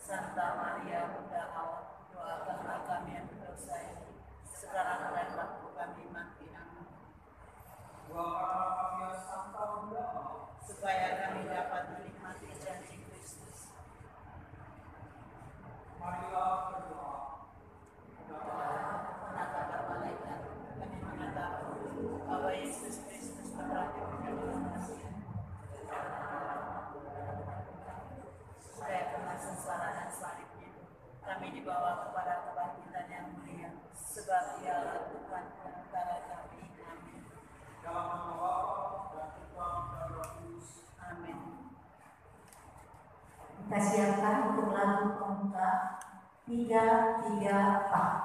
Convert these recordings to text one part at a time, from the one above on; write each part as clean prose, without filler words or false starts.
Santa Maria Bunda Allah, doakanlah kami yang berdosa ini, sekarang dan waktu kami mati. Amin. Doakanlah kami ya Santa Bunda Allah, supaya kami dapat menikmati janji Kristus. marilah berdoa. Menatakan malaikat, kami mengatakan bahwa Yesus Kristus telah dipenuhi supaya karena sengsara dan salibnya kami dibawa kepada kebangkitan yang mulia, sebab Dialah Tuhan antara kami. Amin. Dalam nama Bapa dan Putra dan Roh Kudus. Amin. Kita siapkan untuk lagu pembuka 334.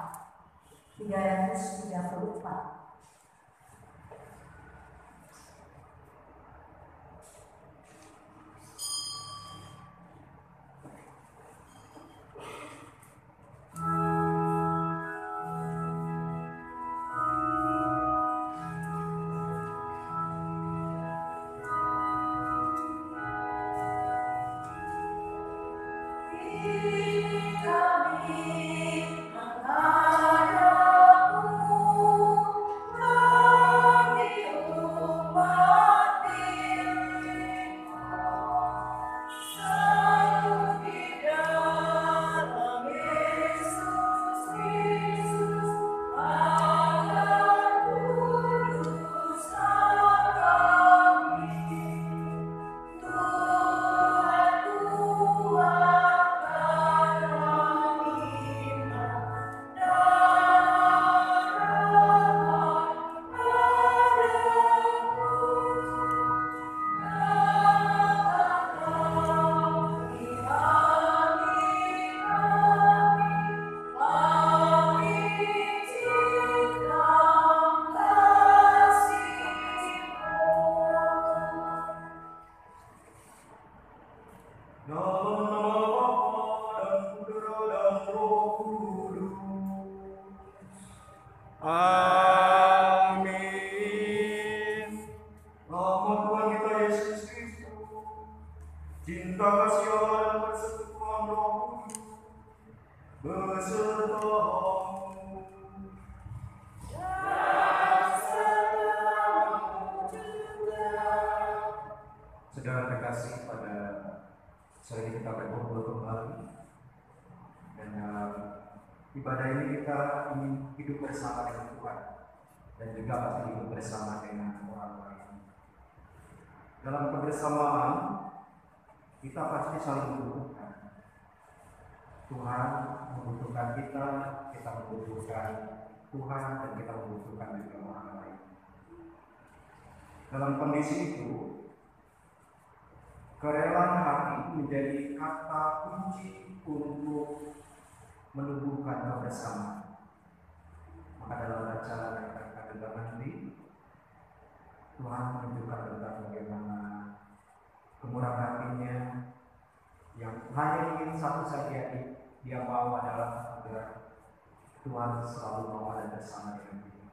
Saudara terkasih, pada sore ini kita berkumpul kembali, dan dalam ibadah ini kita ingin hidup bersama dengan Tuhan dan juga pasti hidup bersama dengan orang lain. Dalam kebersamaan kita pasti saling membutuhkan. Tuhan membutuhkan kita, kita membutuhkan Tuhan, dan kita membutuhkan juga orang lain. Dalam kondisi itu, kerelaan hati menjadi kata kunci untuk menumbuhkan kebersamaan. Maka dalam bacaan yang akan kita nanti, Tuhan menunjukkan tentang bagaimana kemurahan hatinya yang hanya ingin satu saja dia mau adalah agar Tuhan selalu mau ada bersama dengan dia.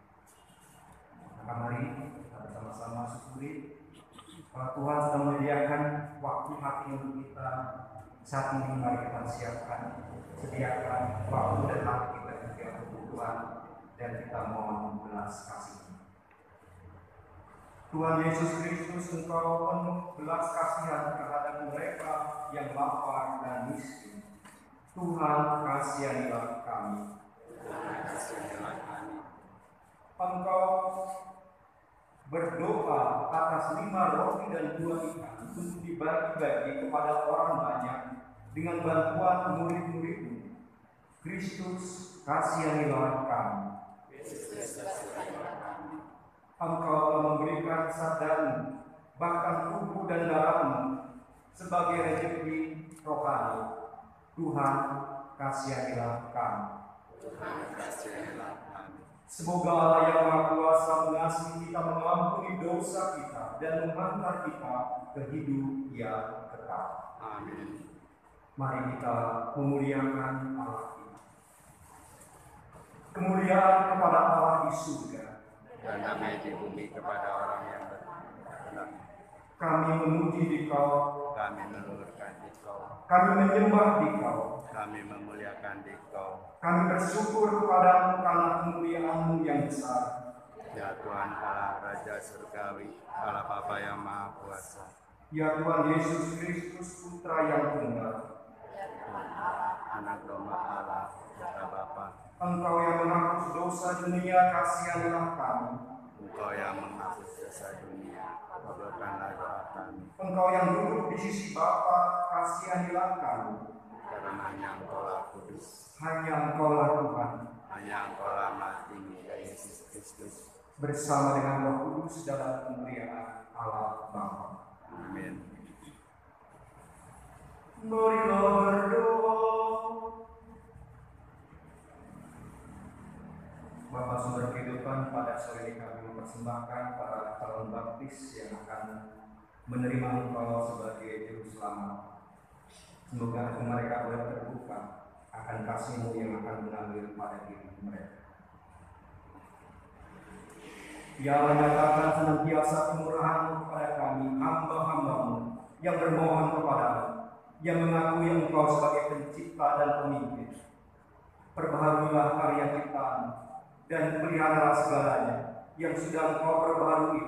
Maka mari kita bersama-sama syukuri kalau Tuhan sudah menyediakan waktu hati untuk kita. Saat ini mari kita sediakan waktu dan hati kita juga untuk Tuhan, dan kita mohon belas kasih. Tuhan Yesus Kristus, Engkau penuh belas kasihan terhadap mereka yang lapar dan miskin. Tuhan, kasihanilah kami. Engkau berdoa atas 5 roti dan 2 ikan untuk dibagi-bagi kepada orang banyak dengan bantuan murid-murid-Mu. Kristus, kasihanilah kami. Engkau telah memberikan sadar-Mu, bahkan tubuh dan darah-Mu sebagai rezeki rohani. Tuhan, kasihanilah kami. Semoga Allah yang Maha Kuasa mengasihi kita, mengampuni dosa kita, dan menghantar kita ke hidup yang kekal. Amin. Mari kita memuliakan Allah kita. Kemuliaan kepada Allah di surga, dan damai di bumi kepada orang yang benar. kami memuji Dikau, Kami menurutkan Dikau, kami menyembah Dikau, kami memuliakan Dikau. Kami bersyukur kepadamu karena kemuliaan-Mu yang besar. Ya Tuhan Allah Raja Surgawi, Allah Bapa yang Maha Kuasa, Ya Tuhan Yesus Kristus Putra yang tunggal, Anak Domba Allah, Putra Bapa, Engkau yang menghapus dosa dunia, kasihanilah kami. Engkau yang menghapus dosa dunia, kabulkanlah doa kami. Engkau yang duduk di sisi Bapa, kasihanilah kami. Karena hanya Engkaulah kudus, Hanya Engkaulah Tuhan, hanya Engkaulah Maha Tinggi, ya Yesus Kristus. bersama dengan Roh Kudus dalam kemuliaan Allah Bapa. Amin. Marilah berdoa. Bapa sumber kehidupan, pada sore ini kami mempersembahkan para calon baptis yang akan menerima Engkau sebagai Juru Selamat. Semoga hati mereka boleh terbuka akan kasih-Mu yang akan mengalir pada diri mereka. Ya Allah, nyatakan senantiasa kemurahan-Mu kepada kami, hamba-hamba-Mu yang bermohon kepada-Mu, yang mengakui Engkau sebagai pencipta dan pemimpin. Perbaharuilah karya ciptaan dan peliharalah segalanya yang sudah Engkau perbaharui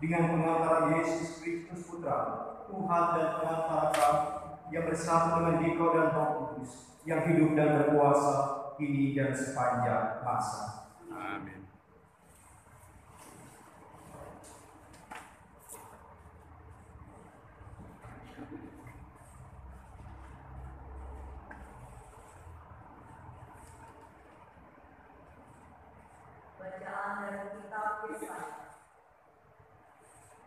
dengan pengantaran Yesus Kristus Putra, Tuhan dan pengantara kami, yang bersatu dengan Dikau dan Roh Kudus, yang hidup dan berkuasa kini dan sepanjang masa. Amin. Bacaan dari kitab Yesaya.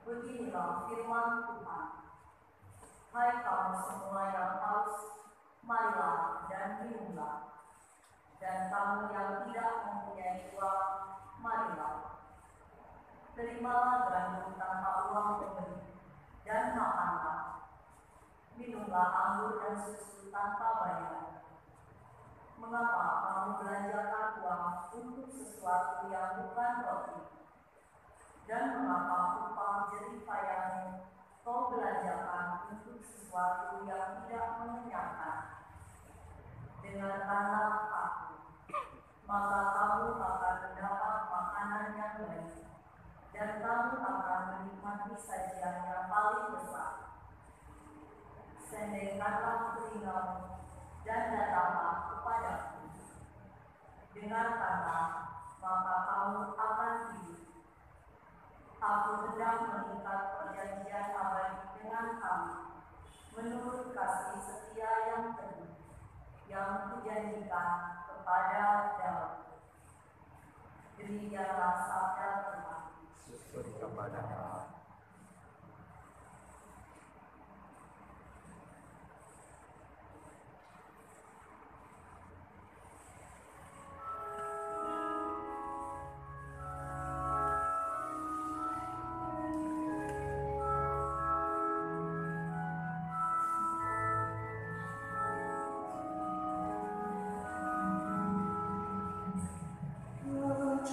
Beginilah firman Tuhan. Hai kamu semua yang haus, marilah dan minumlah. Dan kamu yang tidak mempunyai uang, marilah. Terimalah gandum tanpa uang pembeli, dan makanlah. Minumlah anggur dan susu tanpa bayar. Mengapa kamu belanjakan uang untuk sesuatu yang bukan roti? Dan mengapa upah jerih payahmu kau belanjakan untuk sesuatu yang tidak mengenyangkan? Dengarkanlah aku, maka kamu akan mendapat makanan yang baik, dan kamu akan menikmati sajian yang paling besar. Sendengkanlah telingamu dan datanglah kepadaku. Dengarkanlah, maka kamu akan hidup. Aku sedang mengikat perjanjian abadi dengan kamu, menurut kasih setia yang teguh, yang kujanjikan kepada Daud. Demikianlah sabda Tuhan. Syukur kepada Allah. Berdoa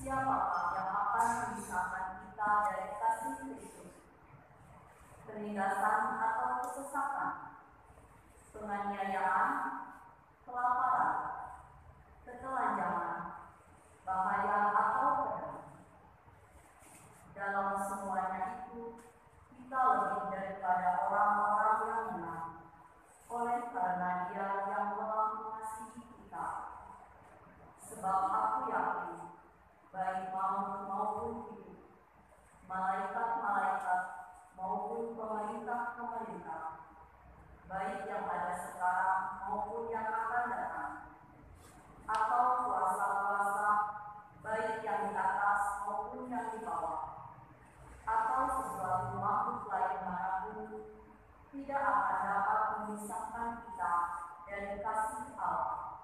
Siapakah yang akan memisahkan kita dari kasih Kristus? Penindasan atau kesesatan? Penganiayaan? Kelaparan? Ketelanjangan? Bahaya atau pedang? Dalam semuanya itu, kita lebih daripada orang-orang yang menang, oleh karena Dia yang telah mengasihi kita. Sebab aku yakin, baik maut maupun hidup, malaikat-malaikat maupun pemerintah-pemerintah, baik yang ada sekarang maupun yang akan datang, atau kuasa-kuasa, baik yang di atas maupun yang di bawah, atau sesuatu makhluk lain manapun, tidak akan dapat memisahkan kita dari kasih Allah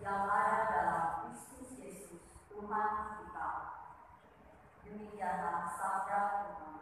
yang ada dalam Kristus Yesus Tuhan kita. Demikianlah sabda Tuhan.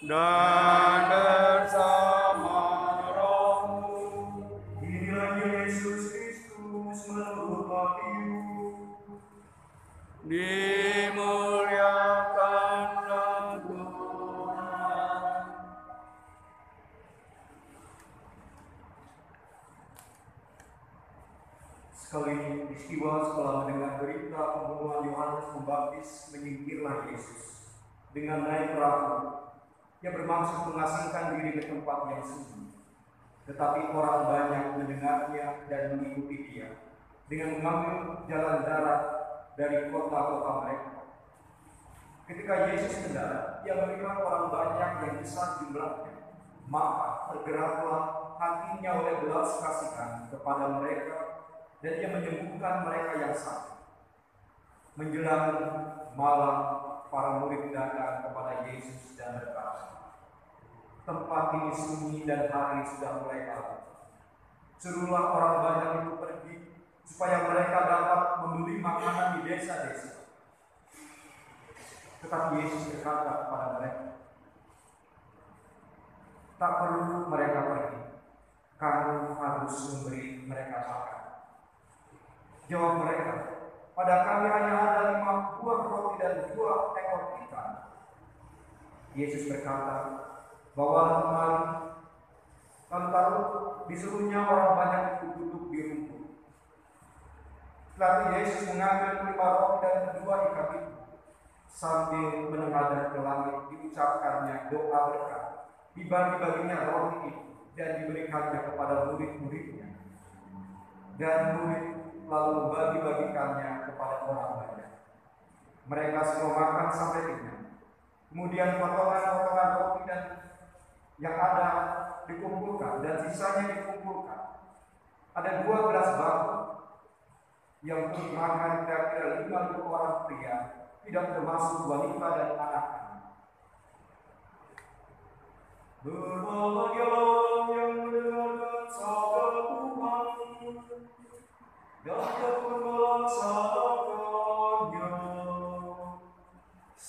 dan bersama rohmu. Inilah Yesus Kristus menurut Matius. Dimuliakanlah Tuhan. Sekali peristiwa setelah mendengar berita pembunuhan Yohanes Pembaptis, menyingkirlah Yesus dengan naik perahu. Ia bermaksud mengasingkan diri ke tempat yang sunyi. Tetapi orang banyak mendengarnya dan mengikuti dia dengan mengambil jalan darat dari kota-kota mereka. Ketika Yesus mendarat, ia melihat orang banyak yang besar jumlahnya. Maka tergeraklah hatinya oleh belas kasihan kepada mereka, dan ia menyembuhkan mereka yang sakit. Menjelang malam, para murid datang kepada Yesus dan berkata, "Tempat ini sunyi dan hari sudah mulai larut. Suruhlah orang banyak itu pergi, supaya mereka dapat membeli makanan di desa-desa." Tetapi Yesus berkata kepada mereka, "Tak perlu mereka pergi, kamu harus memberi mereka makan." Jawab mereka, "Pada kami hanya ada 5 buah roti dan 2 ekor ikan." Yesus berkata, "Bawalah kemari." Lalu disuruhnya orang banyak itu duduk di rumput. Lalu Yesus mengambil 5 roti dan 2 ikan itu, sambil menengadah ke langit, diucapkannya doa berkat, dibagi-baginya roti itu dan diberikannya kepada murid-muridnya. Dan murid lalu membagi-bagikannya kepada orang banyak. Mereka semua makan sampai kenyang. Kemudian potongan-potongan roti dan yang ada dikumpulkan dan sisanya dikumpulkan. Ada 12 bangku yang pun makan kira-kira 50 orang pria, tidak termasuk wanita dan anak-anak. Berbahagialah yang mendengarkan sabda Tuhan dan takut melaksanakannya.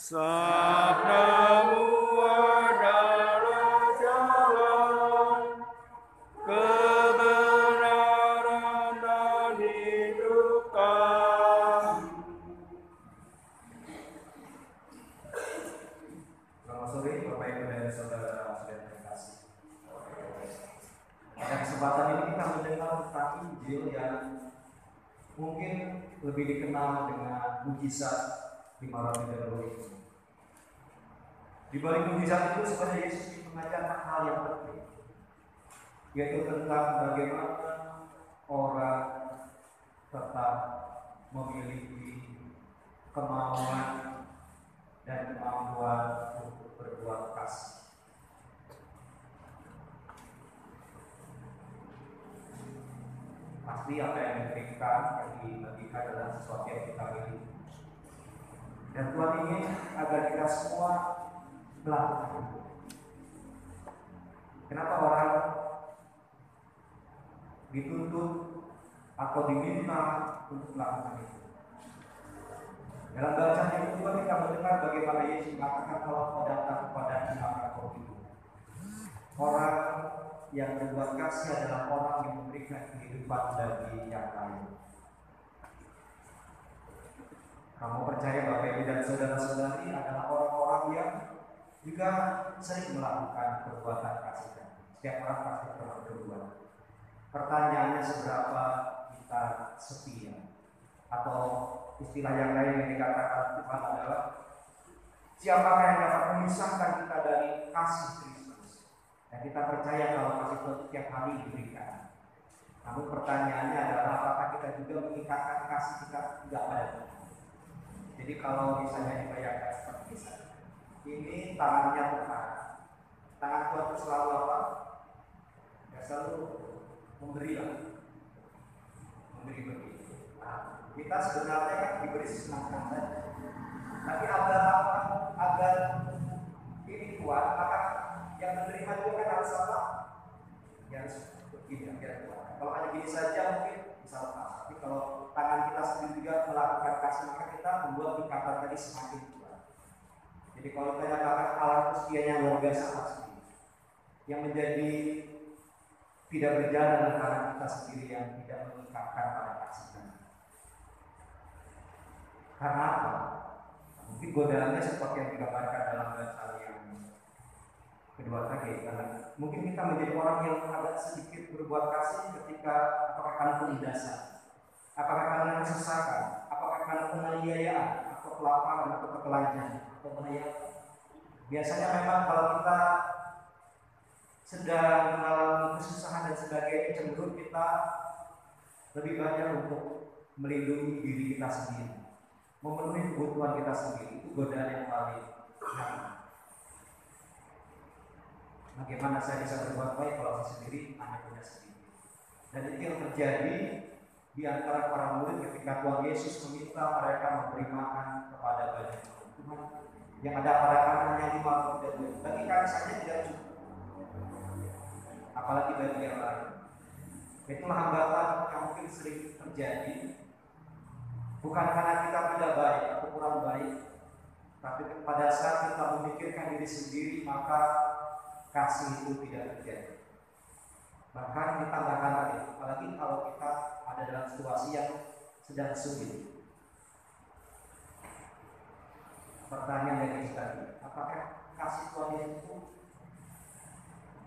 Sabdamu adalah jalan, kebenaran dan hidup kami. Selamat sore Bapak Ibu dan saudara-saudara terkasih. mungkin lebih dikenal dengan mujizat 5 roti dan 2 itu. Di balik mujizat itu sebenarnya Yesus mengajarkan hal yang penting, yaitu tentang bagaimana orang tetap memiliki kemauan dan kemampuan untuk berbuat kasih. Pasti apa yang diberikan, yang dibagikan adalah sesuatu yang kita miliki. Dan Tuhan ingin agar kita semua melakukan itu. Kenapa orang dituntut atau diminta untuk melakukan itu? Dalam bacaan yang kedua kita mendengar bagaimana Yesus mengatakan kalau kau datang kepada maka kau hidup. Orang yang berbuat kasih adalah orang yang memberikan kehidupan bagi yang lain. Kamu percaya Bapak Ibu dan saudara-saudari adalah orang-orang yang juga sering melakukan perbuatan kasih. Setiap orang pasti pernah berbuat. Pertanyaannya seberapa kita setia, atau istilah yang lain yang dikatakan Tuhan adalah siapakah yang dapat memisahkan kita dari kasih Kristus. Dan kita percaya kalau kasih Tuhan setiap hari diberikan. Namun pertanyaannya adalah apakah kita juga mengikatkan kasih kita tidak pada Tuhan. Jadi kalau misalnya dibayangkan seperti ini tangannya Tuhan, tangan Tuhan itu selalu apa? Ya selalu memberi begitu. Nah, kita sebenarnya kan diberi senang-senang saja. Tapi agar ini kuat, maka yang menerima juga kan harus apa? Ya harus begini, biar kuat. Kalau hanya gini saja mungkin bisa lepas. Tapi kalau tangan kita sendiri juga melakukan kasih, maka kita membuat ikatan tadi semakin kuat. Jadi kalau kita katakan alat usianya luar biasa pasti. Yang menjadi tidak berjalan antara kita sendiri yang tidak mengikatkan pada kasih. Karena apa? Mungkin godaannya seperti yang digambarkan dalam bacaan yang kedua tadi. Karena mungkin kita menjadi orang yang agak sedikit berbuat kasih ketika apakah karena penindasan, apakah karena kesesakan, apakah karena penganiayaan, atau kelaparan, atau ketelanjangan, atau penganiayaan. Biasanya memang kalau kita sedang mengalami kesusahan dan sebagainya, cenderung kita lebih banyak untuk melindungi diri kita sendiri, memenuhi kebutuhan kita sendiri. Itu godaan yang paling nyata. Bagaimana saya bisa berbuat baik kalau saya sendiri hanya punya sendiri? Dan itu yang terjadi di antara para murid ketika Tuhan Yesus meminta mereka memberi makan kepada banyak Tuhan yang ada pada kanannya 5 roti dan 2. Bagi kami saja tidak cukup, apalagi bagi yang lain. Itulah hambatan yang mungkin sering terjadi, bukan karena kita tidak baik atau kurang baik, tapi pada saat kita memikirkan diri sendiri, maka kasih itu tidak terjadi. Bahkan kita nggak akan lagi, apalagi kalau kita ada dalam situasi yang sedang sulit. Pertanyaan dari kita, apakah kasih Tuhan itu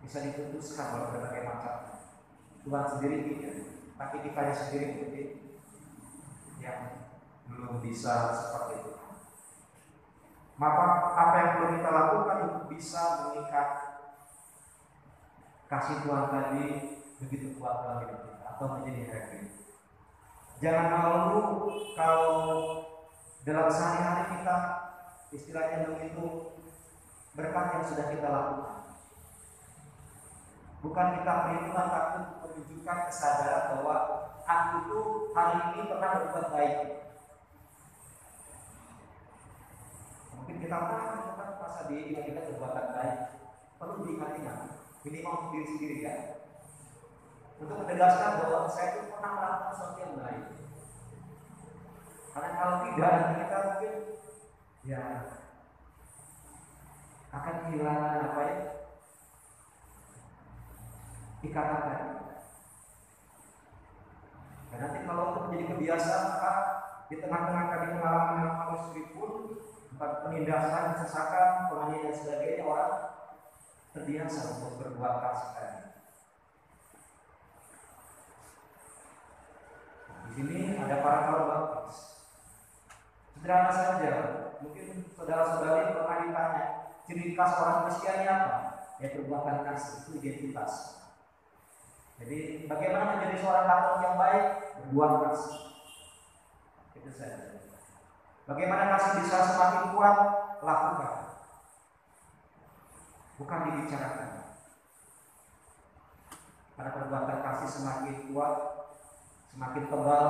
bisa diputuskan oleh berbagai macam? Tuhan sendiri tidak, tapi kita sendiri mungkin yang belum bisa seperti itu. Maka apa yang perlu kita lakukan untuk bisa mengikat kasih Tuhan tadi begitu kuat dalam hidup kita atau menjadi happy? Jangan malu kalau dalam sehari-hari kita istilahnya begitu berkat yang sudah kita lakukan. Bukan kita perhitungan, tapi menunjukkan kesadaran bahwa aku itu hari ini pernah berbuat baik. Mungkin kita pernah merasa diri kita berbuat baik, perlu diingat-ingat minimal untuk diri sendiri ya, untuk menegaskan bahwa saya itu pernah melakukan sesuatu yang baik. Karena kalau tidak, kita mungkin ya akan kehilangan apa ya, ikatan tadi. Dan nanti kalau itu menjadi kebiasaan, maka di tengah-tengah kami mengalami manusia pun penindasan, kesesakan, penganiayaan dan sebagainya, orang terbiasa untuk berbuat kasih tadi. Di sini ada para baptis. Sederhana saja. Mungkin saudara-saudari pernah ditanya ciri khas orang Kristiani apa? Ya perbuatan kasih, itu identitas. Jadi bagaimana menjadi seorang Katolik yang baik? Berbuat kasih. Itu saja. Bagaimana kasih bisa semakin kuat? Lakukan. Bukan dibicarakan. Karena perbuatan kasih semakin kuat, semakin tebal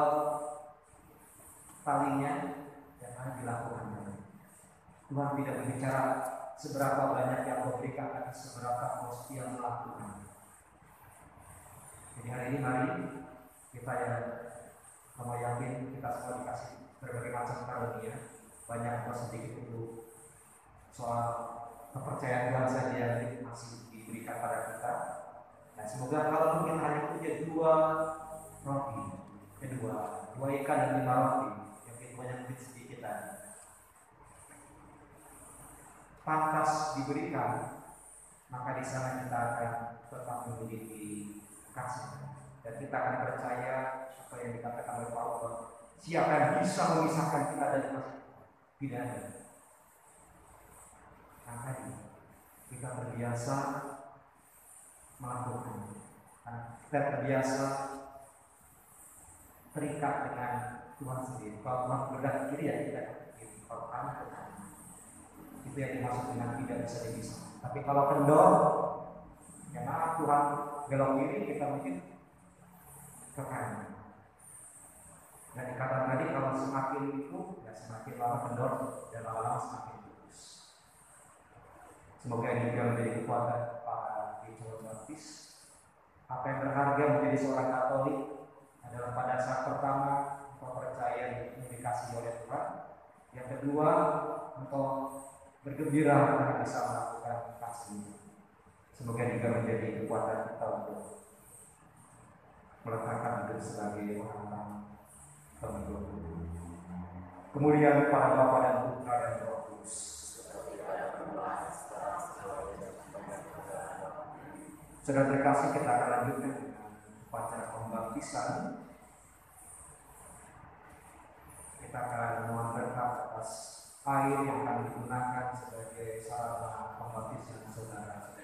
talinya, jangan dilakukan. Tuhan tidak berbicara seberapa banyak yang kau berikan, tapi seberapa kau setia melakukan. Jadi hari ini mari kita mau yakin kita semua dikasih berbagai macam karunia, banyak atau sedikit itu soal kepercayaan Tuhan saja yang masih diberikan pada kita. Nah, semoga kalau mungkin hanya punya 2 roti, 2 ikan dan 5 roti, yang keduanya mungkin sedikit tadi, pantas diberikan, maka di sana kita akan tetap memiliki kasih dan kita akan percaya apa yang dikatakan oleh Paulus, siapa yang bisa memisahkan kita dari kasih? Tidak ada. Makanya kita terbiasa melakukan, kita terbiasa terikat dengan Tuhan sendiri. Kalau Tuhan bergerak kiri ya kita kiri, kalau kanan ke kanan. Itu yang dimaksud dengan tidak bisa dipisah. Tapi kalau kendor, ya maaf Tuhan belok kiri, kita mungkin ke kanan. Dan dikatakan tadi kalau semakin itu, ya semakin lama kendor dan lama-lama semakin putus. Semoga ini juga menjadi kekuatan para gereja baptis. Apa yang berharga menjadi seorang Katolik adalah pada saat pertama engkau percaya yang dikasihi oleh Tuhan. Yang kedua, engkau bergembira karena bisa melakukan kasih. Semoga juga menjadi kekuatan kita untuk meletakkan hidup sebagai orang-orang pengikut. Kemuliaan para Bapa dan Putra dan Roh Kudus. Saudara terkasih, kita akan lanjutkan dengan upacara pembaptisan. Kita akan mohon berkat atas air yang akan digunakan sebagai sarana pembaptisan saudara-saudari.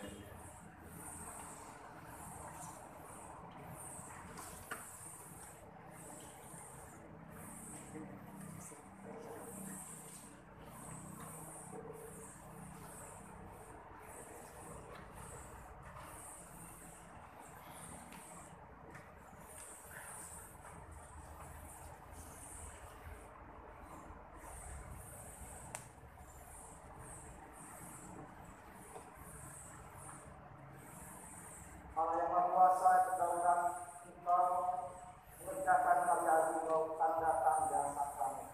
Allah yang Maha Kuasa, kedaulatan Engkau mengerjakan karya Engkau tanda-tanda sakramen.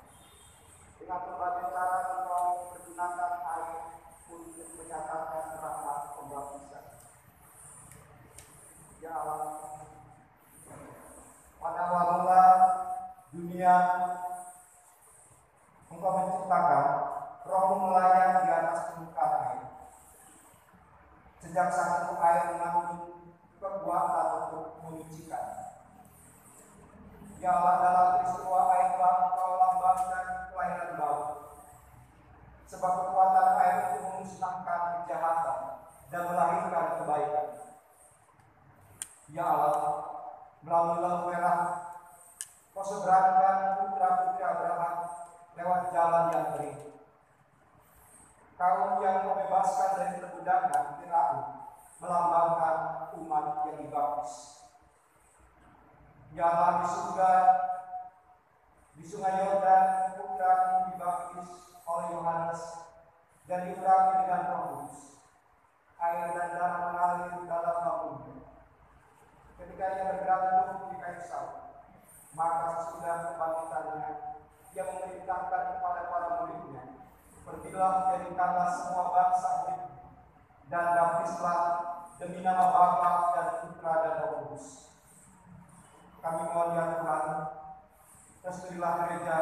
Dengan berbagai cara Engkau menggunakan air untuk menyatakan rahmat pembaptisan. Ya Allah, pada awal mula dunia Engkau menciptakan, Roh-Mu melayang di atas permukaan air. Sejak saat itu air mengandung kekuatan untuk menyucikan. Ya Allah, dalam peristiwa air bah Engkau lambangkan kelahiran baru. Sebab kekuatan air itu memusnahkan kejahatan dan melahirkan kebaikan. Ya Allah, melalui lampu merah Kau seberangkan putra-putri Abraham lewat jalan yang kering. Kaum yang Kau bebaskan dari perbudakan Firaun melambangkan umat yang dibaptis. Ya Allah, di surga, di sungai Yordan, putra dibaptis oleh Yohanes dan diurapi dengan Roh Kudus. Air dan darah mengalir dalam lambungnya. Ketika ia bergantung di kayu salib, maka sesudah kebangkitannya, ia memerintahkan kepada para muridnya, pergilah jadikanlah semua bangsa murid dan baptislah demi nama Bapa dan Putra dan Roh Kudus. Kami mohon ya Tuhan, restuilah gereja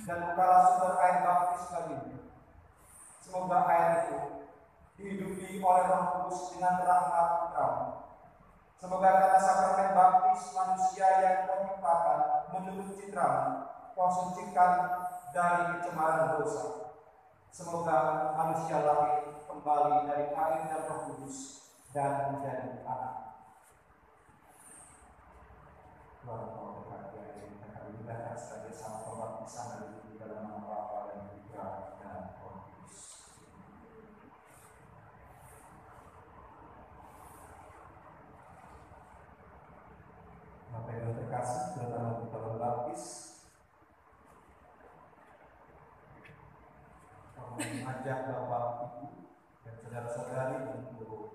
dan bukalah sumber air baptis baginya. Semoga air itu dihidupi oleh Roh Kudus dengan rahmat Putra, Semoga karena sakramen baptis manusia yang kau ciptakan menurut citramu, kau sucikan dari kecemaran dosa. Semoga manusia lahir kembali dari air dan Roh Kudus dan menjadi anak. Tuhan kau berkati hari ini kami ibadah sebagai sama pembaptisan hari ini dalam nama Bapa dan Putra dan Roh Kudus. Bapak yang terkasih, terutama untuk calon baptis, mengajak Bapak Ibu dan saudara-saudari untuk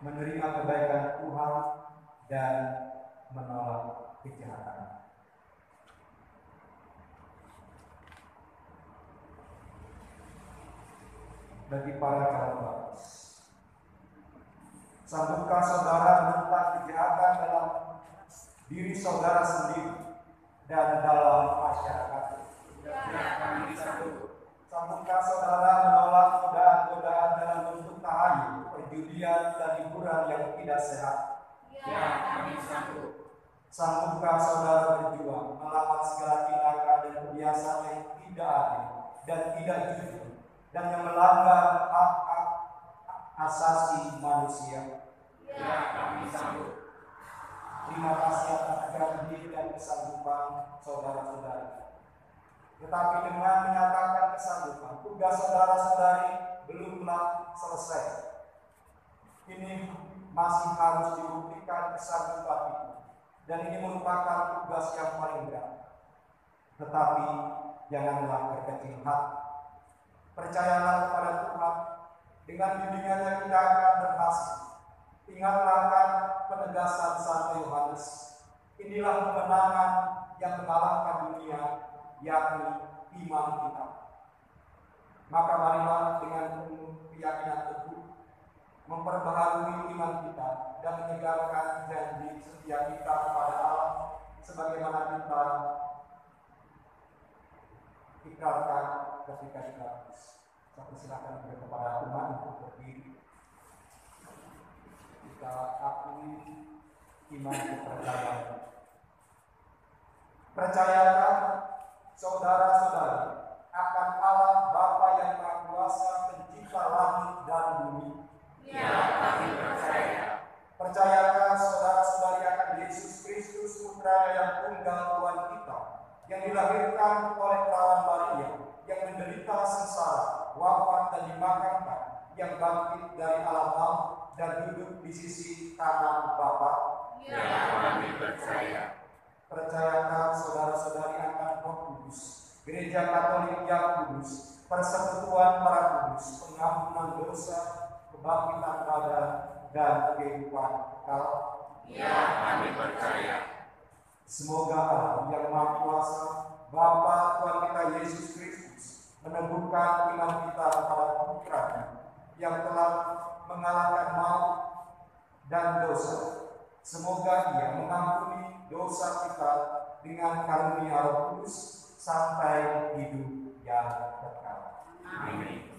menerima kebaikan Tuhan dan menolak kejahatan. Bagi para calon baptis, sanggupkah saudara menentang kejahatan dalam diri saudara sendiri dan dalam masyarakat? Sanggupkah saudara menolak godaan-godaan dalam bentuk tahayu, perjudian, dan hiburan yang tidak sehat? Ya, kami sanggup. Sanggupkah saudara berjuang melawan segala tindakan dan kebiasaan yang tidak adil dan tidak jujur dan yang melanggar hak-hak asasi manusia? Ya, kami sanggup. Terima kasih atas janji dan kesanggupan saudara-saudari. Tetapi dengan menyatakan kesanggupan, tugas saudara-saudari belumlah selesai. Ini masih harus dibuktikan kesanggupan itu, dan ini merupakan tugas yang paling berat. Tetapi janganlah berkecil hati. Percayalah kepada Tuhan, dengan bimbingannya kita akan berhasil. Ingatlah akan penegasan Santo Yohanes. Inilah kemenangan yang mengalahkan dunia, yakni iman kita. Maka marilah dengan penuh keyakinan teguh memperbaharui iman kita dan menyegarkan janji setia kita kepada Allah sebagaimana kita ikrarkan ketika dibaptis. Saya persilakan juga kepada teman untuk berdiri. Kita akui iman kepercayaan. Percayakan saudara-saudari akan Allah Bapa yang Maha Kuasa, Pencipta langit dan bumi. Ya, kami percaya. Percayakan saudara-saudari akan Yesus Kristus, Putra yang tunggal Tuhan kita, yang dilahirkan oleh perawan Maria, yang menderita sengsara, wafat dan dimakamkan, yang bangkit dari alam maut dan duduk di sisi kanan Bapa. Ya, kami percaya. Percayakan saudara-saudari akan Roh Kudus, Gereja Katolik yang kudus, persekutuan para kudus, pengampunan dosa, kebangkitan badan, dan kehidupan kekal. Ya, kami percaya. Semoga Allah yang Maha Kuasa, Bapa Tuhan kita Yesus Kristus, meneguhkan iman kita kepada Putra-Nya yang telah mengalahkan maut dan dosa. Semoga Ia mengampuni dosa kita dengan karunia Roh Kudus sampai hidup yang kekal. Amin.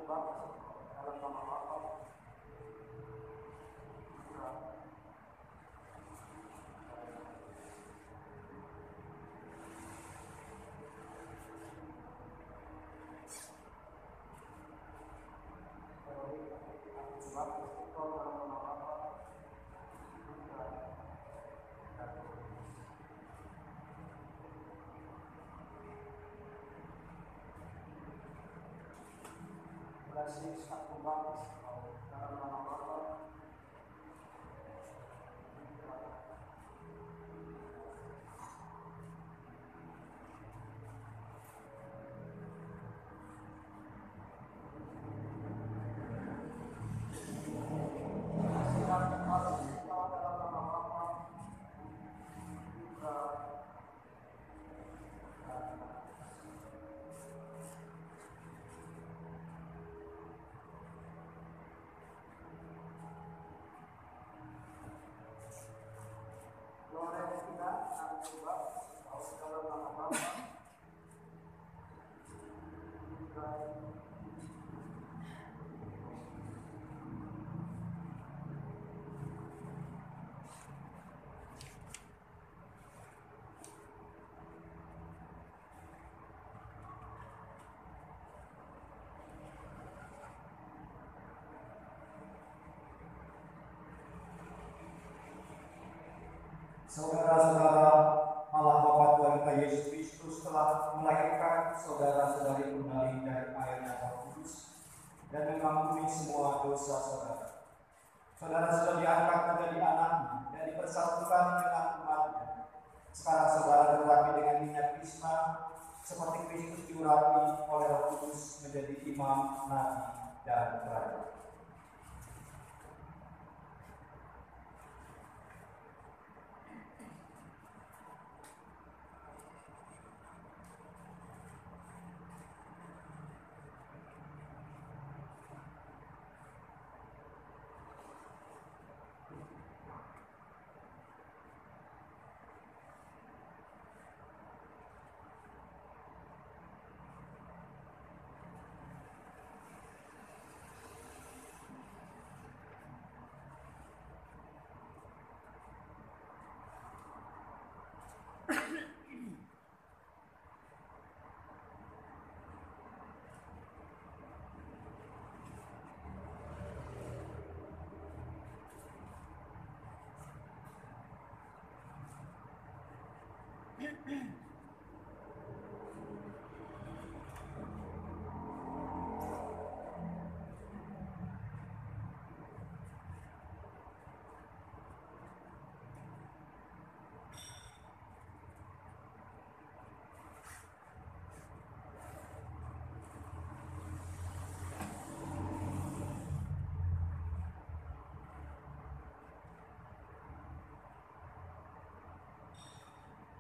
baptis dalam nama Bapa, Francis aku baptis dalam nama Bapa, saudara-saudara, Allah Bapa Tuhan kita Yesus Kristus telah melahirkan saudara-saudari kembali dari air dan Roh Kudus dan mengampuni semua dosa saudara. Saudara sudah diangkat menjadi anaknya dan dipersatukan dengan umatnya. Sekarang saudara berlatih dengan minyak krisma seperti Kristus diurapi oleh Roh Kudus menjadi imam, nabi, dan raja.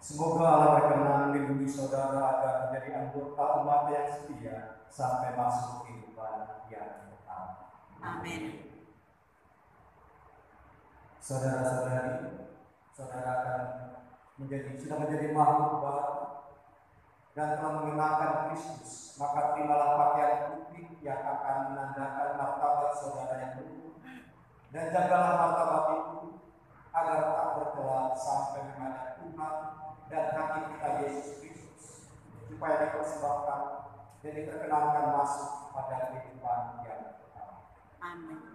Semoga Allah berkenan melindungi saudara agar menjadi anggota umat yang setia sampai masuk kehidupan yang kekal. Amin. Saudara-saudari, saudara akan sudah menjadi makhluk baru dan telah mengenakan Kristus, maka terimalah pakaian putih yang akan menandakan martabat saudara yang luhur, dan jagalah martabat itu agar tak berkelak sampai menghadap Tuhan dan Hakim kita Yesus Kristus, supaya dipersembahkan dan diperkenankan masuk pada kehidupan yang kekal. Amin.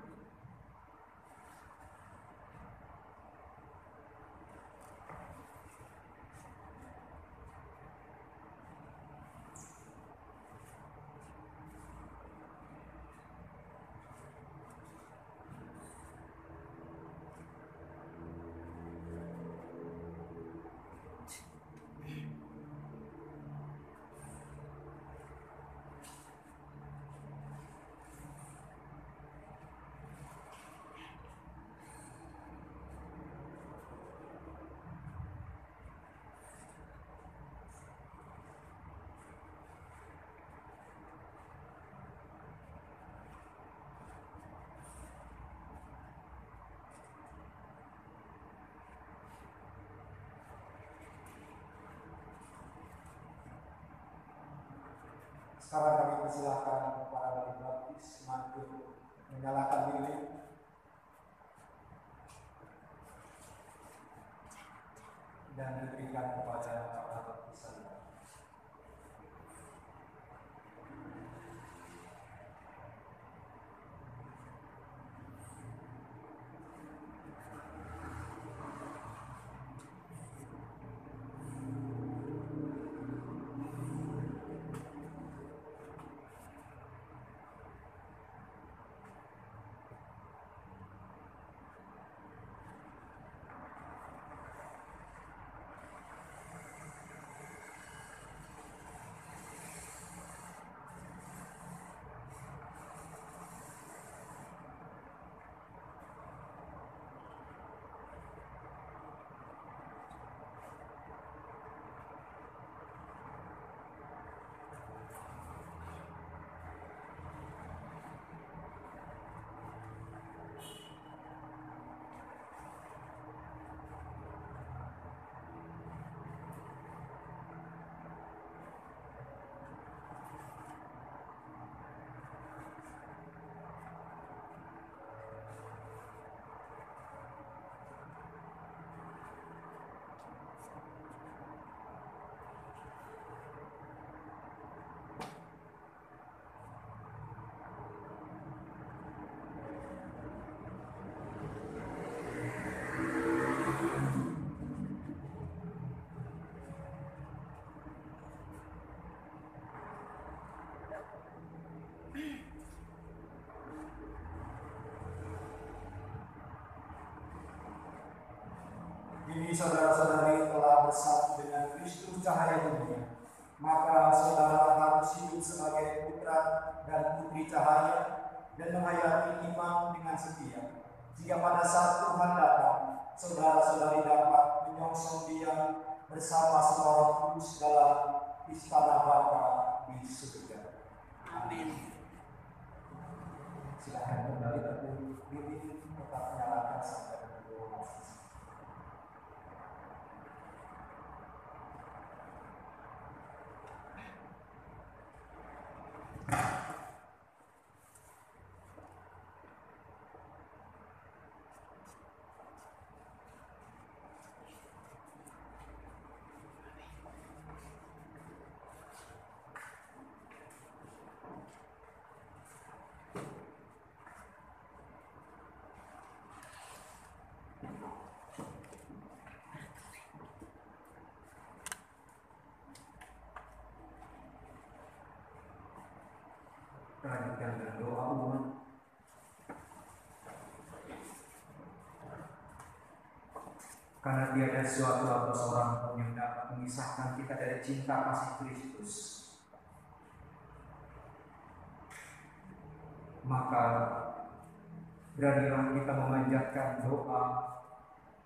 Sekarang kami persilakan para wali baptis untuk menyalakan lilin. Dan diberikan kepada para baptisan. Ini saudara-saudari telah bersatu dengan Kristus cahaya dunia, maka saudara harus hidup sebagai putra dan putri cahaya dan menghayati iman dengan setia. Jika pada saat Tuhan datang, saudara-saudari dapat menyongsong Dia bersama semua Roh Kudus dalam istana Bapa di surga. Amin. Silakan kembali, tapi lilin tetap nyalakan sampai pukul 12. Lanjutkan dengan doa umat. Karena tiada suatu atau seorang pun yang dapat memisahkan kita dari cinta kasih Kristus, maka beranilah kita memanjatkan doa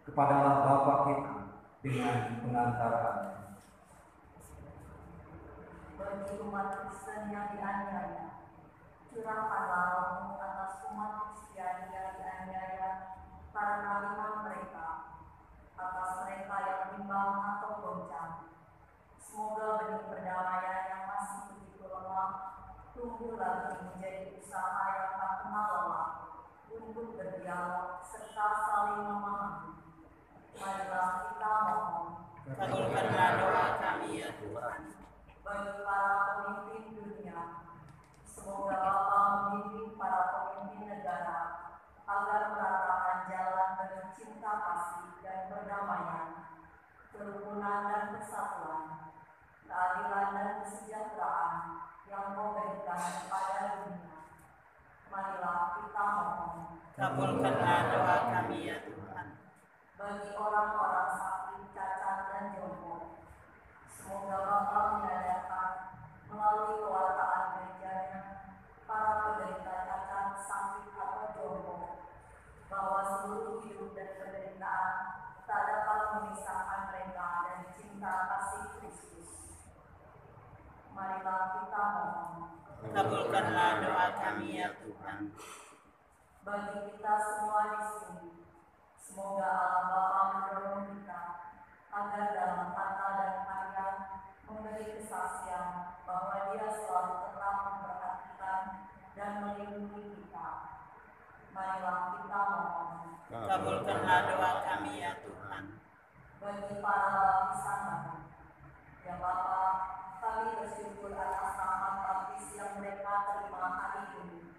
kepada Allah Bapa kita dengan pengantaran. Bagi umat Kristen yang dianiaya, curahkanlah roh-Mu atas umat Kristiani yang dianiaya karena iman mereka, atas mereka yang bimbang atau goncang. Semoga benih perdamaian yang masih begitu lemah tumbuh lagi menjadi usaha yang tak kenal lelah untuk berdialog serta saling memahami. Marilah kita mohon. Kabulkanlah doa kami ya Tuhan. Bagi para pemimpin dunia, semoga Bapa membimbing para pemimpin negara agar meratakan jalan dengan cinta kasih dan perdamaian, kerukunan dan persatuan, keadilan dan kesejahteraan yang Kau berikan kepada dunia. Marilah kita mohon. Kabulkanlah doa kami ya Tuhan. Bagi orang-orang sakit, cacat dan jompo, semoga Bapa menyadarkan melalui kewartaan gerejanya para penderita cacat, sakit atau jompo bahwa seluruh hidup dan penderitaan tak dapat memisahkan mereka dari cinta kasih Kristus. Marilah kita mohon. Kabulkanlah doa kami ya Tuhan. Bagi kita semua di sini, semoga Allah Bapa mendorong kita agar dalam kata dan karya memberi kesaksian bahwa Dia selalu dan melindungi kita. Marilah kita mohon. Kabulkanlah doa kami ya Tuhan. Bagi para baptisan baru, ya Bapa, kami bersyukur atas rahmat baptis yang mereka terima hari ini.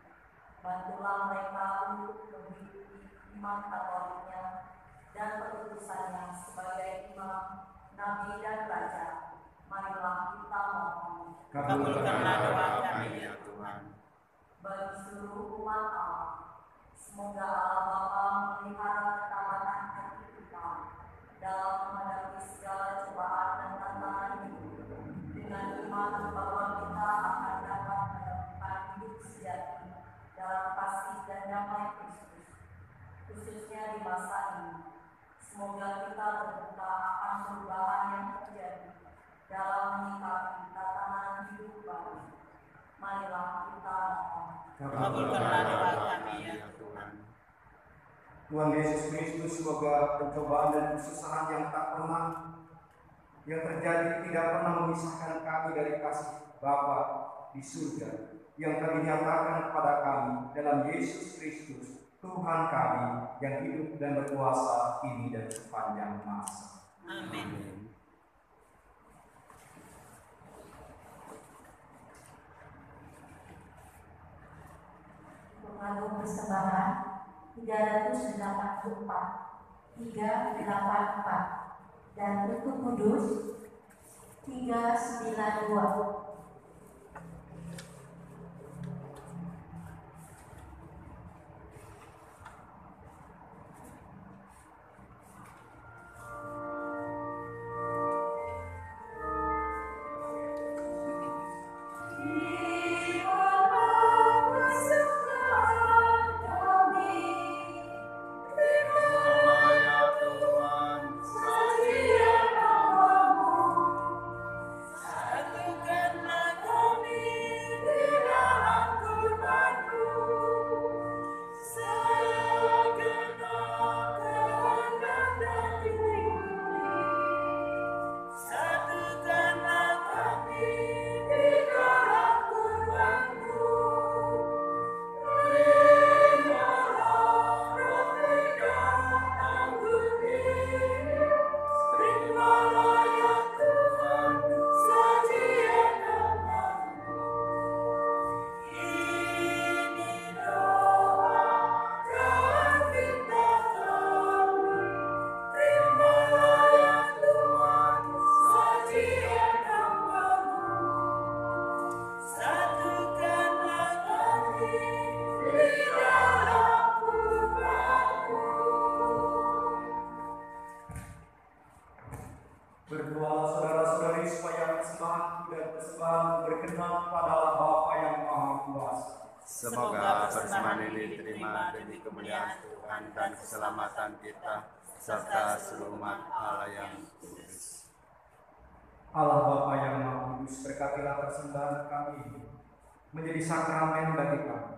Bantulah mereka untuk mengikuti iman Katoliknya dan perutusannya sebagai imam, nabi dan raja. Marilah kita mohon. Kabulkanlah doa kami ya Tuhan. Bagi seluruh umat Allah, semoga Allah Bapa memelihara ketabahan hati kita dalam menghadapi segala cobaan dan tantangan hidup, dengan iman bahwa kita akan dapat menemukan hidup sejati dalam kasih dan damai Kristus, khususnya di masa ini. Semoga kita terbuka akan perubahan yang terjadi dalam menyikapi tatanan hidup baru. Marilah kita mohon. Kabulkanlah doa kami ya Tuhan. Tuhan Yesus Kristus, semoga pencobaan dan kesusahan yang tak pernah yang terjadi tidak pernah memisahkan kami dari kasih Bapa di surga yang telah dinyatakan kepada kami dalam Yesus Kristus, Tuhan kami yang hidup dan berkuasa kini dan sepanjang masa. Amin. Lalu persembahan 384 dan untuk kudus 392. Berdoalah saudara-saudari supaya persembahan dan persembahan berkenan pada Allah Bapa yang Maha Kuasa. Semoga persembahan ini diterima demi kemuliaan Tuhan dan keselamatan kita serta seluruh umat Allah yang kudus. Allah Bapa yang Maha Kudus, berkatilah persembahan kami ini menjadi sakramen bagi kami.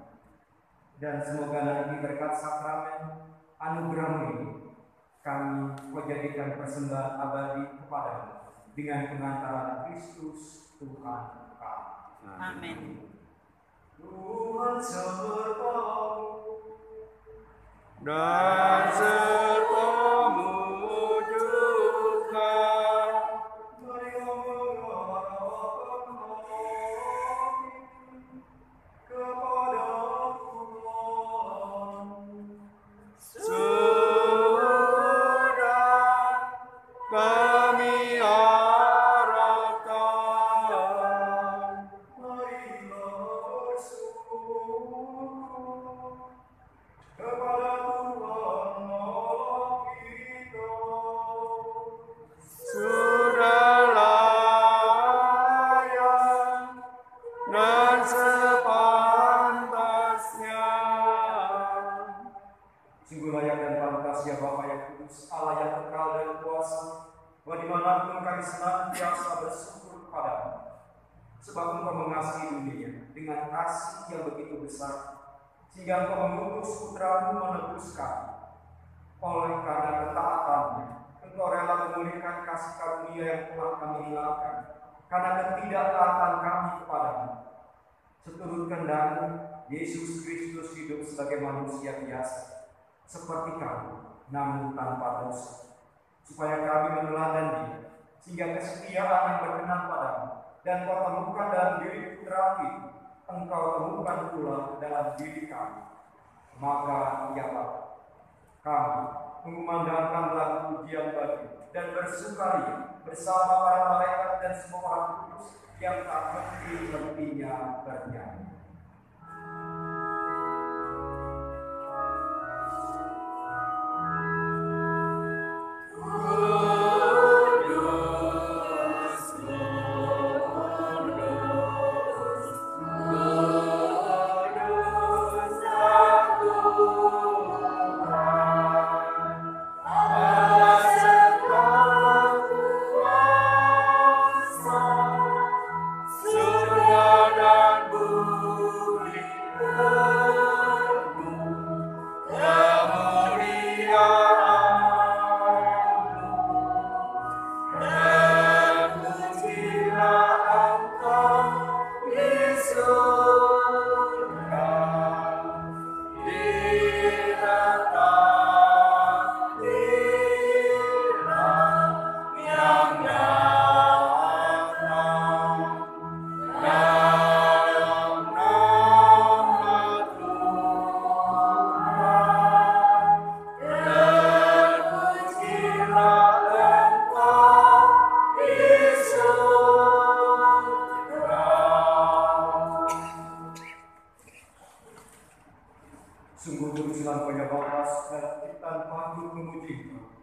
Dan semoga nanti berkat sakramen anugerah ini kami menjadikan persembahan abadi kepadamu dengan pengantaran Kristus Tuhan kami. Amin. Tuhan sertamu Dan sertamu juga. marilah mengarahkan hati kepada Tuhan. Sudah kami harapkan. Marilah bersyukur kepada Tuhan Allah kita. Sudah layak dan sepantasnya. Sungguh layak dan pantas ya Bapa yang kudus, Allah yang kekal dan kuasa, bahwa dimanapun kami senantiasa bersyukur kepadamu. Sebab Engkau mengasihi dunia dengan kasih yang begitu besar, sehingga Engkau mengutus putramu menebus kami. Oleh karena ketaatannya, Engkau rela memulihkan kasih karunia yang telah kami hilangkan, karena ketidaktaatan kami kepadamu. Seturut kehendak-Mu, Yesus Kristus hidup sebagai manusia biasa, seperti kami, namun tanpa dosa, supaya kami meneladani Dia, sehingga kesetiaan yang berkenan padamu dan kau temukan dalam diri putra itu, engkau temukan pula dalam diri kami. Maka ialah kami mengumandangkan lagu pujian bagi dan bersukaria bersama para malaikat dan semua orang kudus yang tak henti-hentinya bernyanyi. Sungguh berusulan banyak bakas dan ciptaan patut memuji Engkau.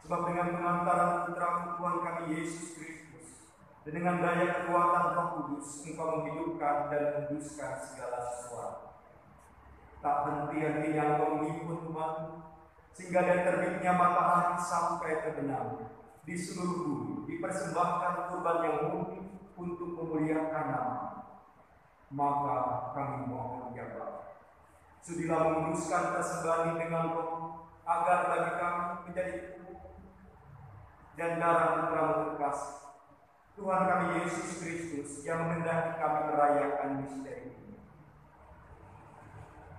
Sebab dengan pengantaran putra Tuhan kami Yesus Kristus dan dengan daya kekuatan Roh Kudus, Engkau menghidupkan dan menguduskan segala sesuatu. Tak henti-hentinya Engkau menghimpun umat, sehingga dari terbitnya matahari sampai terbenam di seluruh bumi dipersembahkan kurban yang murni untuk memuliakan nama. Maka kami mohon ya Bapa, sudilah menguduskan persembahan dengan Roh, agar bagi kami menjadi tubuh dan darah putra bekas Tuhan kami Yesus Kristus yang menghendaki kami merayakan misteri ini.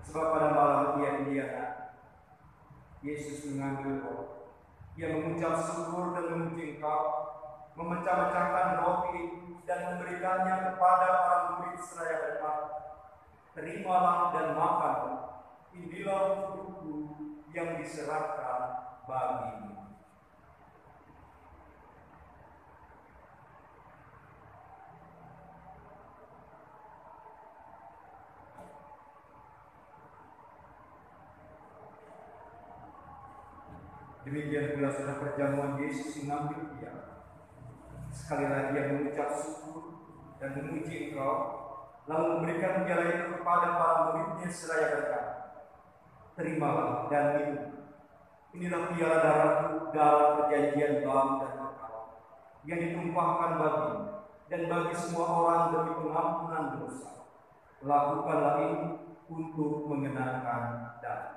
Sebab pada malam Ia Yesus mengambil roh, Ia mengucap syukur dan memuji Engkau, memecah-mecahkan roti dan memberikannya kepada para murid seraya berkata, terimalah dan makanlah, inilah tubuhku yang diserahkan bagimu. Demikian pula sudah perjamuan Yesus mengambil dia. Sekali lagi Ia mengucap syukur dan memuji Engkau, lalu memberikan piala itu kepada para muridnya seraya berkata, terimalah dan minum. Inilah piala darahku dalam perjanjian baru dan kekal, yang ditumpahkan bagimu dan bagi semua orang demi pengampunan dosa. Lakukanlah ini untuk mengenangkan darah.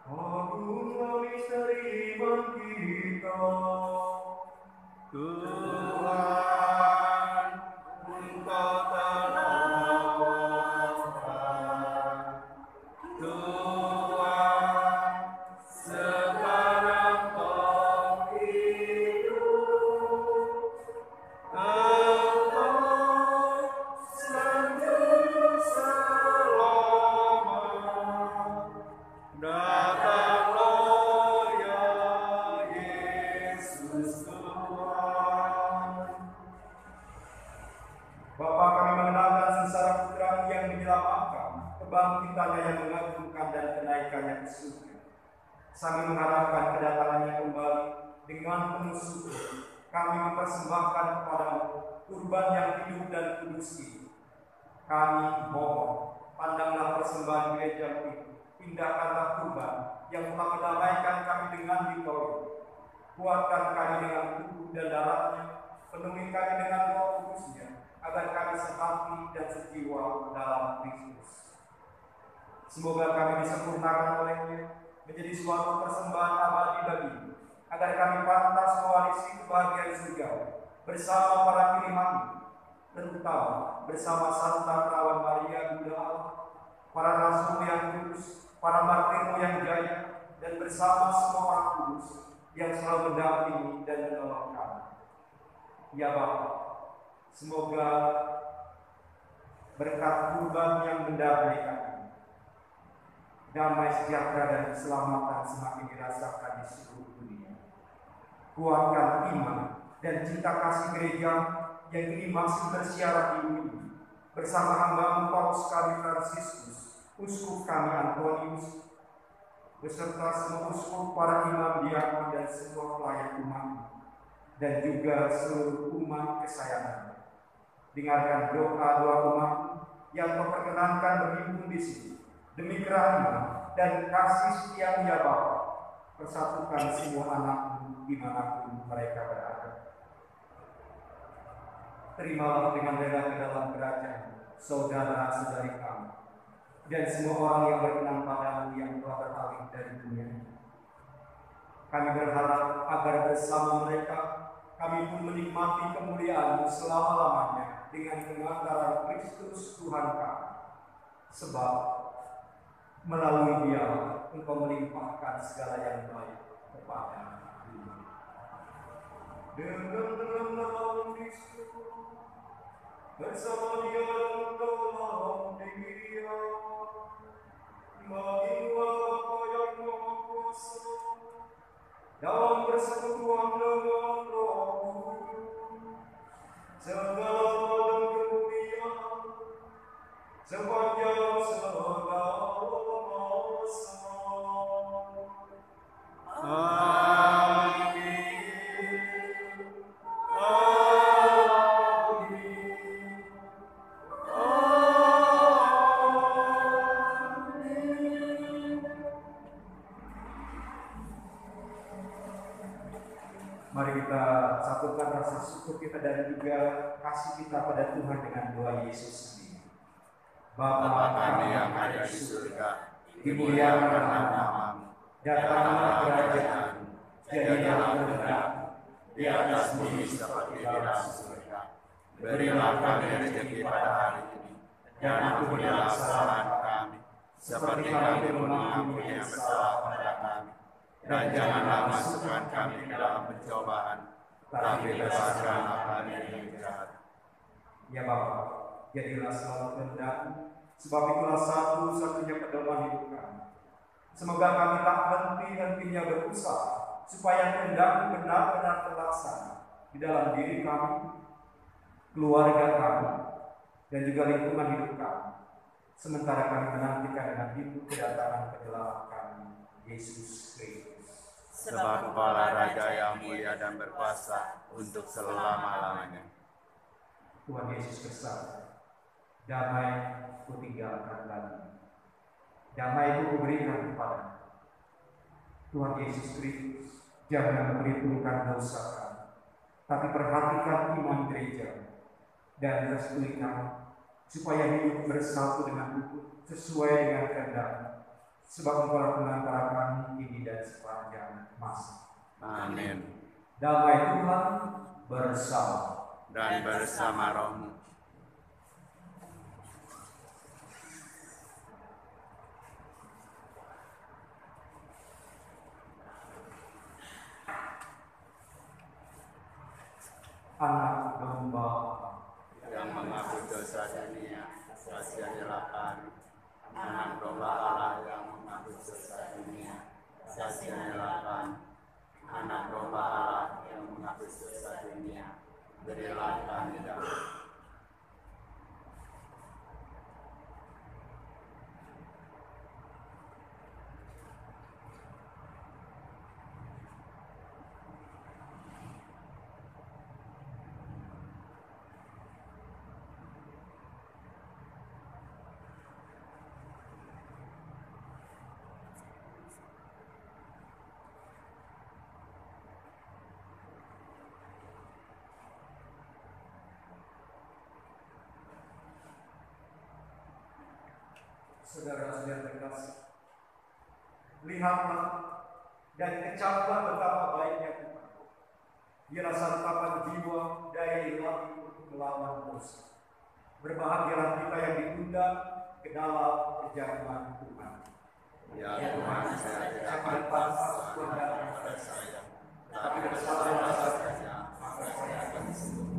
Agunglah misteri iman kita, Tuhan, Engkau terhormat. Tuhan, sekarang Kau hidup. Engkau sanjung selamat. Datanglah ya Yesus Tuhan. Bapa, kami mengenalkan sengsara putra yang menyelamatkan, kebangkitannya yang mengagumkan dan kenaikannya ke surga. Sambil mengharapkan kedatangannya kembali dengan penuh syukur, kami mempersembahkan kepadamu kurban yang hidup dan kudus ini. Kami mohon, pandanglah persembahan gereja ini, pindahkanlah kurban yang telah mendamaikan kami dengan Dikau. Kuatkan kami dengan tubuh dan darahnya, penuhi kami dengan Roh Kudusnya, agar kami sehati dan sejiwa dalam Kristus. Semoga kami disempurnakan olehnya menjadi suatu persembahan abadi bagimu, agar kami pantas mewarisi kebahagiaan surga bersama para kiriman, terutama bersama Santa Perawan Maria Bunda Allah, para rasul yang kudus, para martirmu yang jaya, dan bersama semua orang kudus yang selalu mendampingi dan menolong kami. Ya Bapa, semoga berkat kurban yang mendamaikan kami, damai sejahtera dan keselamatan semakin dirasakan di seluruh dunia. Kuatkan iman dan cinta kasih gereja yang kini masih bersiaran di bumi, bersama hamba Paus kami Fransiskus, uskup kami Antonius, beserta semua uskup, para imam, diakon, dan semua pelayan umat, dan juga seluruh umat kesayangan. Dengarkan doa-doa umat yang memperkenankan berhimpun di sini. Demi kerahmat dan kasih setia ya Bapa, persatukan semua anakmu dimanapun mereka berada. Terimalah dengan rela ke dalam kerajaan saudara-saudari kami dan semua orang yang berkenan padamu yang telah beralih dari dunia. Kami berharap agar bersama mereka kami pun menikmati kemuliaan selama-lamanya dengan pengantaran Kristus Tuhan kami. Sebab melalui Dia Engkau melimpahkan segala yang baik kepada dunia. Dengan Kristus bersama Dia dan dalam Dia, bagilah Bapa yang Maha Kuasa, dalam persekutuan dengan Roh Kudus, segala dan kemuliaan sepanjang segala masa. Amin. Mari kita satukan rasa syukur kita dan juga kasih kita pada Tuhan dengan doa Yesus sendiri. Bapa kami yang ada di surga, dimuliakan namamu, datanglah kerajaan, jadilah kehendakmu di atas bumi seperti di dalam surga. Berilah kami rezeki pada hari ini, dan ampunilah kesalahan kami, seperti kami mengampuni yang bersalah pada kami. Dan janganlah masukkan kami ke dalam pencobaan, tapi bebaskanlah kami dari yang jahat. Ya Bapa, jadilah selalu kehendakmu, sebab itulah satu-satunya pedoman hidup kami. Semoga kami tak henti-hentinya berusaha, supaya kehendakmu benar-benar terlaksana di dalam diri kami, keluarga kami, dan juga lingkungan hidup kami. Sementara kami menantikan dengan rindu kedatangan penjelasan kami, Yesus Kristus. Sebab Kepala Raja yang mulia dan berkuasa untuk selama-lamanya. Tuhan Yesus bersabda, damai kutinggalkan lagi, damai ku berikan kepada Tuhan Yesus Kristus. Jangan memperhitungkan dosa kami, tapi perhatikan iman gereja dan restui kami, supaya hidup bersatu dengan utuh sesuai dengan kehendak. Sebab Engkau pengantara kami kini dan sepanjang masa. Amin. Damai Tuhan bersama Dan bersama rohmu. anak domba Yang menghapus dosa dunia, kasianilah kami. Anak domba Allah yang menghapus dosa dunia, kasianilah kami. Anak domba Allah yang menghapus dosa dunia, berilah kami damai. Saudara-saudara terkasih, lihatlah dan kecaplah betapa baiknya Tuhan. Dia santapan jiwa daya ilahi untuk melawan dosa. Berbahagialah kita yang diundang ke dalam perjalanan Tuhan. Ya Tuhan, saya tidak Jangan pantas kepada pada saya, tapi bersalah saja, maka saya akan sembuh.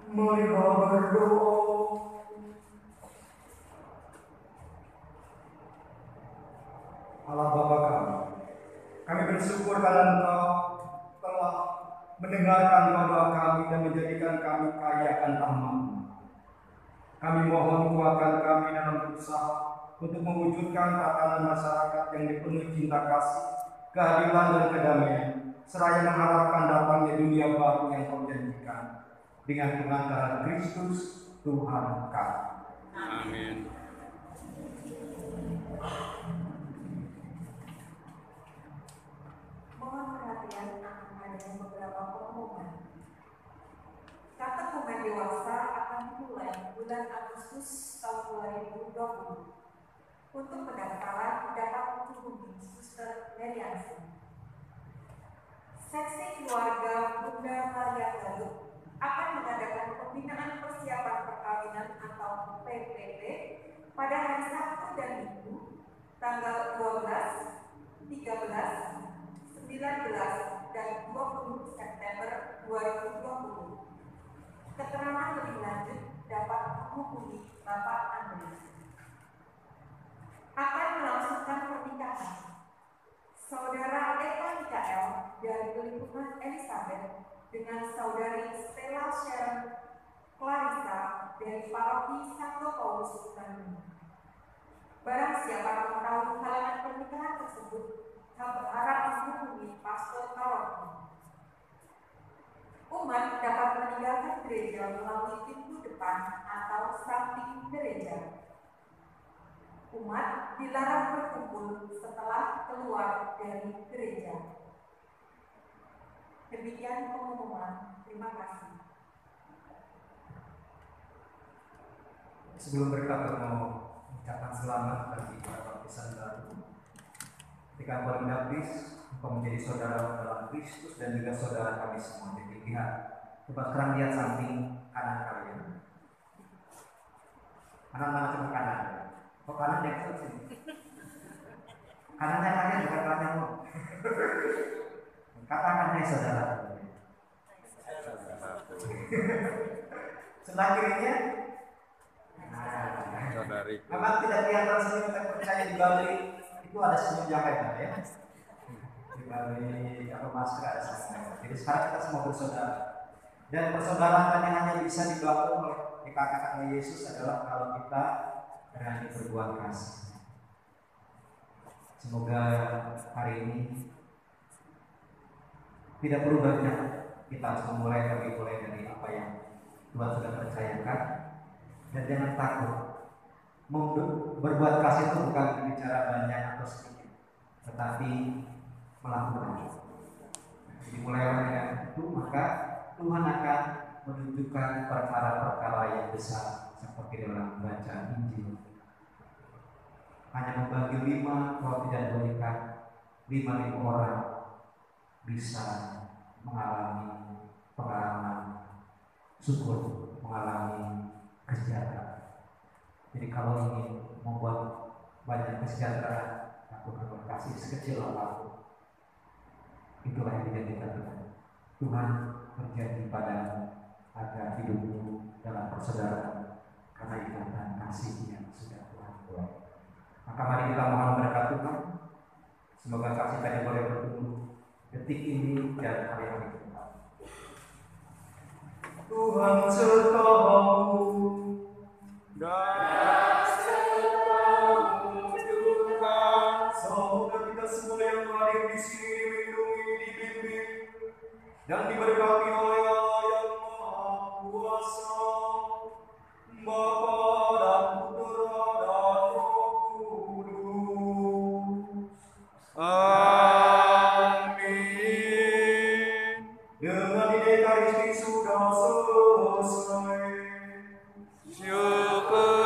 Marilah berdoa. Allah Bapa kami bersyukur karena Engkau telah mendengarkan doa kami dan menjadikan kami kaya akan rahmat-Mu. Kami mohon kuatkan kami dalam berusaha untuk mewujudkan tatanan masyarakat yang dipenuhi cinta kasih, keadilan dan kedamaian, seraya mengharapkan datangnya dunia baru yang Kau janjikan dengan pengantaran Kristus Tuhan kami. Amin. Mohon perhatian akan adanya beberapa pengumuman. Kata pemain dewasa akan dimulai bulan Agustus tahun 2020. Untuk pendaftaran dapat menghubungi Suster Meriansi. Seksi keluarga Bunda Maria Galuh akan mengadakan pembinaan persiapan perkawinan atau PPP pada hari Sabtu dan Minggu tanggal 12, 13, 19 dan 20 September 2020. Keterangan lebih lanjut dapat menghubungi Bapak Andreas. Akan melangsungkan pernikahan Saudara Eva Mikael dari lingkungan Elizabeth dengan Saudari Stella Sharon Clarissa dari Paroki Santo Paulus Bandung. Barang siapa mengetahui halangan pernikahan tersebut, harap menghubungi Pastor Paroki. Umat dapat meninggalkan gereja melalui pintu depan atau samping gereja. Umat dilarang berkumpul setelah keluar dari gereja. Demikian pengumuman. Terima kasih. Sebelum berkata mau ucapan selamat bagi para baptisan baru, ketika engkau dibaptis, engkau menjadi saudara dalam Kristus dan juga saudara kami semua. Jadi lihat, coba sekarang lihat samping kanan kalian. Kanan mana coba kanan? Kok kanan yang sini? Kanannya kalian bukan kananmu. Katakan hai saudara. Sebelah kirinya. Saudari. Memang tidak kelihatan senyum, tapi percaya di balik itu ada senyum yang hebat ya. Di balik apa masker ada senyum. Jadi sekarang kita semua bersaudara. Dan persaudaraan yang hanya bisa dibangun oleh kakak-kakaknya Yesus adalah kalau kita berani berbuat kasih. Semoga hari ini tidak perlu banyak, kita harus memulai dari apa yang Tuhan sudah percayakan. Dan jangan takut. Berbuat kasih itu bukan berbicara banyak atau sedikit, tetapi melakukan. Jadi mulai dengan itu, maka Tuhan akan menunjukkan perkara-perkara yang besar seperti dalam baca Injil. Hanya membagi 5 roti dan 2 ikan, 5.000 orang bisa mengalami pengalaman syukur, mengalami kesejahteraan. Jadi kalau ingin membuat banyak kesejahteraan, lakukan kasih sekecil apapun. Itulah yang dijadikan Tuhan. Tuhan terjadi padamu agar hidupmu dalam persaudaraan karena ikatan kasih yang sudah Tuhan buat. Maka mari kita mohon berkat Tuhan. Semoga kasih tadi boleh bertumbuh detik ini dan hari-hari ke depan. Tuhan sertamu Dan sertamu juga. Semoga kita semua yang hadir di sini dilindungi, dibimbing, dan diberkati oleh Allah yang Maha Kuasa, Bapa dan Putra dan Roh Kudus. Amin. Dengan ini Ekaristi sudah selesai. Syukur